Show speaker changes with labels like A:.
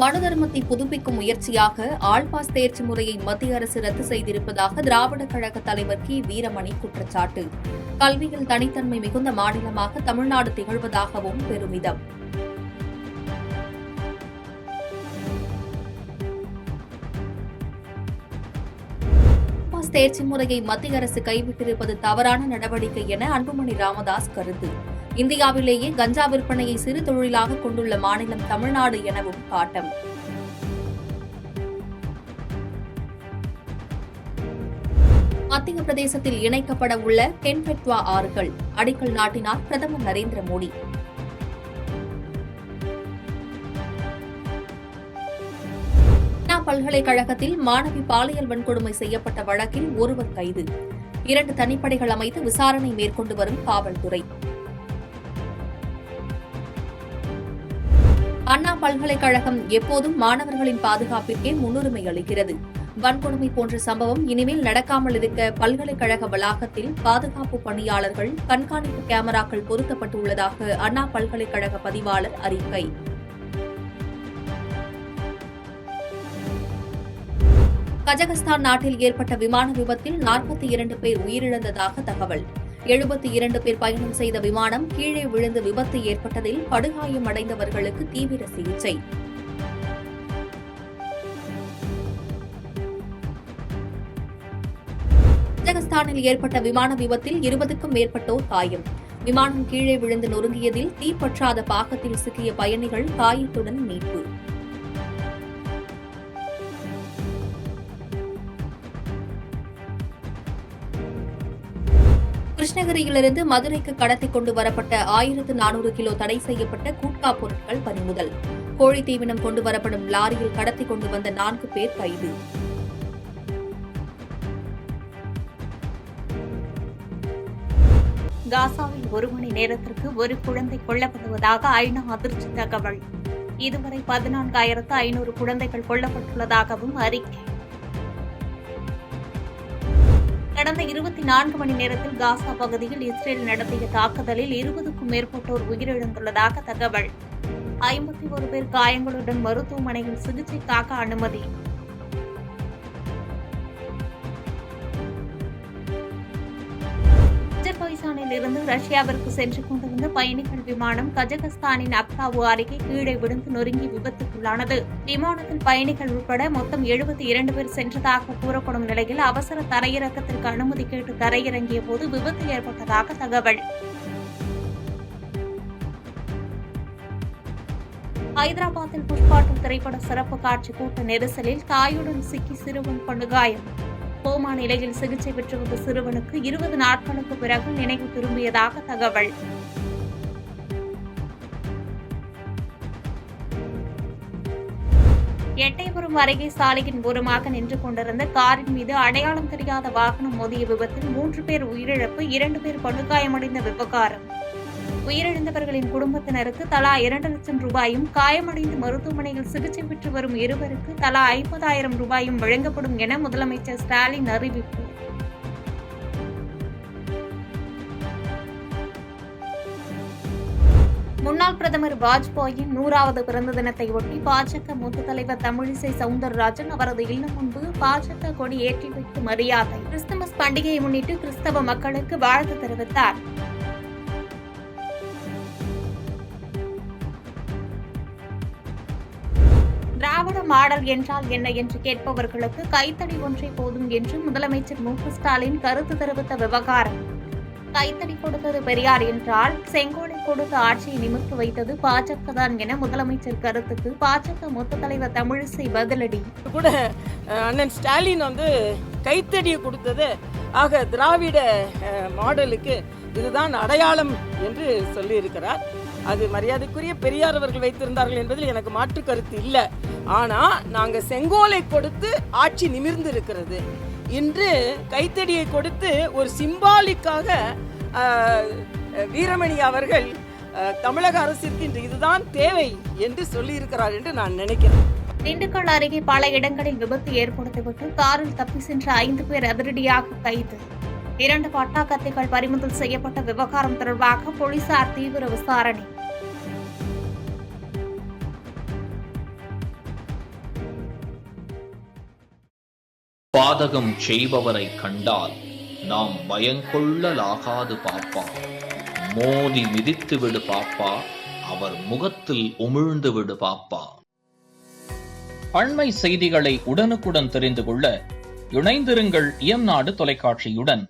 A: மனு தர்மத்தை புதுப்பிக்கும் முயற்சியாக ஆள்பாஸ் தேர்ச்சி முறையை மத்திய அரசு ரத்து செய்திருப்பதாக திராவிடர் கழக தலைவர் கி வீரமணி குற்றச்சாட்டு. கல்வியில் தனித்தன்மை மிகுந்த மாநிலமாக தமிழ்நாடு திகழ்வதாகவும் பெருமிதம். தேர்ச்சி முறையை மத்திய அரசு கைவிட்டிருப்பது தவறான நடவடிக்கை என அன்புமணி ராமதாஸ் கருத்து. இந்தியாவிலேயே கஞ்சா விற்பனையை சிறு தொழிலாக கொண்டுள்ள மாநிலம் தமிழ்நாடு எனவும் காட்டம். மத்திய பிரதேசத்தில் இணைக்கப்பட உள்ள கென்பெட்வா ஆறுகள் அடிக்கல் நாட்டினார் பிரதமர் நரேந்திர மோடி. பல்கலைக்கழகத்தில் மாணவி பாலியல் வன்கொடுமை செய்யப்பட்ட வழக்கில் ஒருவர் கைது. 2 தனிப்படைகள் அமைத்து விசாரணை மேற்கொண்டு வரும் காவல்துறை. அண்ணா பல்கலைக்கழகம் எப்போதும் மாணவர்களின் பாதுகாப்பிற்கே முன்னுரிமை அளிக்கிறது. வன்கொடுமை போன்ற சம்பவம் இனிமேல் நடக்காமல் இருக்க பல்கலைக்கழக வளாகத்தில் பாதுகாப்பு பணியாளர்கள், கண்காணிப்பு கேமராக்கள் பொருத்தப்பட்டுள்ளதாக அண்ணா பல்கலைக்கழக பதிவாளர் அறிக்கை. கஜகஸ்தான் நாட்டில் ஏற்பட்ட விமான விபத்தில் 42 பேர் உயிரிழந்ததாக தகவல். 72 பேர் பயணம் செய்த விமானம் கீழே விழுந்து விபத்து ஏற்பட்டதில் படுகாயம் அடைந்தவர்களுக்கு தீவிர சிகிச்சை. கஜகஸ்தானில் ஏற்பட்ட விமான விபத்தில் 20க்கும் மேற்பட்டோர் காயம். விமானம் கீழே விழுந்து நொறுங்கியதில் தீப்பற்றாத பாகத்தில் சிக்கிய பயணிகள் காயத்துடன் மீட்பு. கிருஷ்ணகிரியிலிருந்து மதுரைக்கு கடத்திக் கொண்டு வரப்பட்ட 1400 கிலோ தடை செய்யப்பட்ட குட்கா பொருட்கள் பறிமுதல். கோழி தீவனம் கொண்டு வரப்படும் லாரியில் கடத்திக் கொண்டு வந்த 4 பேர் கைது.
B: காசாவில் 1 மணி நேரத்திற்கு ஒரு குழந்தை கொல்லப்படுவதாக ஐநா அதிர்ச்சி தகவல். இதுவரை 14,500 குழந்தைகள் கொல்லப்பட்டுள்ளதாகவும் அறிக்கை. கடந்த 24 மணி நேரத்தில் காசா பகுதியில் இஸ்ரேல் நடத்திய தாக்குதலில் 20க்கும் மேற்பட்டோர் உயிரிழந்துள்ளதாக தகவல். 51 பேர் காயங்களுடன் மருத்துவமனையில் சிகிச்சைக்காக அனுமதி. அஜர்பைஜானில் இருந்து ரஷ்யாவிற்கு சென்று கொண்டிருந்த பயணிகள் விமானம் கஜகஸ்தானின் அக்தாவு அருகே கீழே விழுந்து நொறுங்கி விபத்துக்குள்ளானது. விமானத்தில் பயணிகள் உட்பட மொத்தம் 72 பேர் சென்றதாக கூறப்படும் நிலையில் அவசர தரையிறக்கத்திற்கு அனுமதி கேட்டு தரையிறங்கிய போது விபத்து ஏற்பட்டதாக தகவல். ஹைதராபாத்தில் புஷ்பா 2 திரைப்பட சிறப்பு காட்சி கூட்ட நெரிசலில் தாயுடன் சிக்கி சிறுவன் படுகாயம். கோமா நிலையில் சிகிச்சை பெற்று வந்த சிறுவனுக்கு 20 நாட்களுக்கு பிறகு நினைவு திரும்பியதாக தகவல். எட்டயபுரம் அருகே சாலையின் ஓரமாக நின்று கொண்டிருந்த காரின் மீது அடையாளம் தெரியாத வாகனம் மோதிய விபத்தில் 3 பேர் உயிரிழப்பு, 2 பேர் படுகாயமடைந்த விவகாரம். உயிரிழந்தவர்களின் குடும்பத்தினருக்கு தலா 2 லட்சம் ரூபாயும், காயமடைந்து மருத்துவமனையில் சிகிச்சை பெற்று வரும் இருவருக்கு தலா 50,000 ரூபாயும் வழங்கப்படும் என முதலமைச்சர் ஸ்டாலின் அறிவிப்பு. முன்னாள் பிரதமர் வாஜ்பாயின் 100வது பிறந்த தினத்தை ஒட்டி பாஜக மூத்த தலைவர் தமிழிசை சவுந்தரராஜன் அவரது இல்லம் முன்பு பாஜக கொடி ஏற்றி வைத்து மரியாதை. கிறிஸ்துமஸ் பண்டிகையை முன்னிட்டு கிறிஸ்தவ மக்களுக்கு வாழ்த்து தெரிவித்தார். திராவிட மாடல் என்றால் என்ன என்று கேட்பவர்களுக்கு கைத்தடி ஒன்றே போதும் என்று முதலமைச்சர் மு க ஸ்டாலின் கருத்து தெரிவித்த விவகாரம். கைத்தடி கொடுத்தது பெரியார் என்றால் செங்கோலை கொடுத்து ஆட்சியை நிமிர்த்து வைத்தது பாஜக தான் என முதலமைச்சர் கருத்துக்கு பாஜக மூத்த தலைவர் தமிழிசை பதிலடி.
C: கூட அண்ணன் ஸ்டாலின் கைத்தடியை கொடுத்தது ஆக திராவிட மாடலுக்கு இதுதான் அடையாளம் என்று சொல்லியிருக்கிறார். அது மரியாதைக்குரிய பெரியார் அவர்கள் வைத்திருந்தார்கள் என்பதில் எனக்கு மாற்று கருத்து இல்லை. ஆனா நாங்க செங்கோலை கொடுத்து ஆட்சி நிமிர்ந்து இருக்கிறது. இன்று கைத்தடியை கொடுத்து ஒரு சிம்பாலிக்காக வீரமணி அவர்கள் தமிழக அரசிற்கு இன்று இதுதான் தேவை என்று சொல்லியிருக்கிறார் என்று நான் நினைக்கிறேன்.
B: திண்டுக்கல் அருகே பல இடங்களில் விபத்து ஏற்படுத்திவிட்டு காரில் தப்பி சென்ற 5 பேர் அதிரடியாக கைது. 2 பட்டா கத்திகள் பறிமுதல் செய்யப்பட்ட விவகாரம் தொடர்பாக போலீசார் தீவிர விசாரணை.
D: பாதகம் செய்பவரை கண்டால் நாம் பயங்கொள்ளலாகாது பாப்பா. மோதி மிதித்து விடு பாப்பா, அவர் முகத்தில் உமிழ்ந்து விடு பாப்பா. அண்மை செய்திகளை உடனுக்குடன் தெரிந்து கொள்ள இணைந்திருங்கள் இயம்நாடு தொலைக்காட்சியுடன்.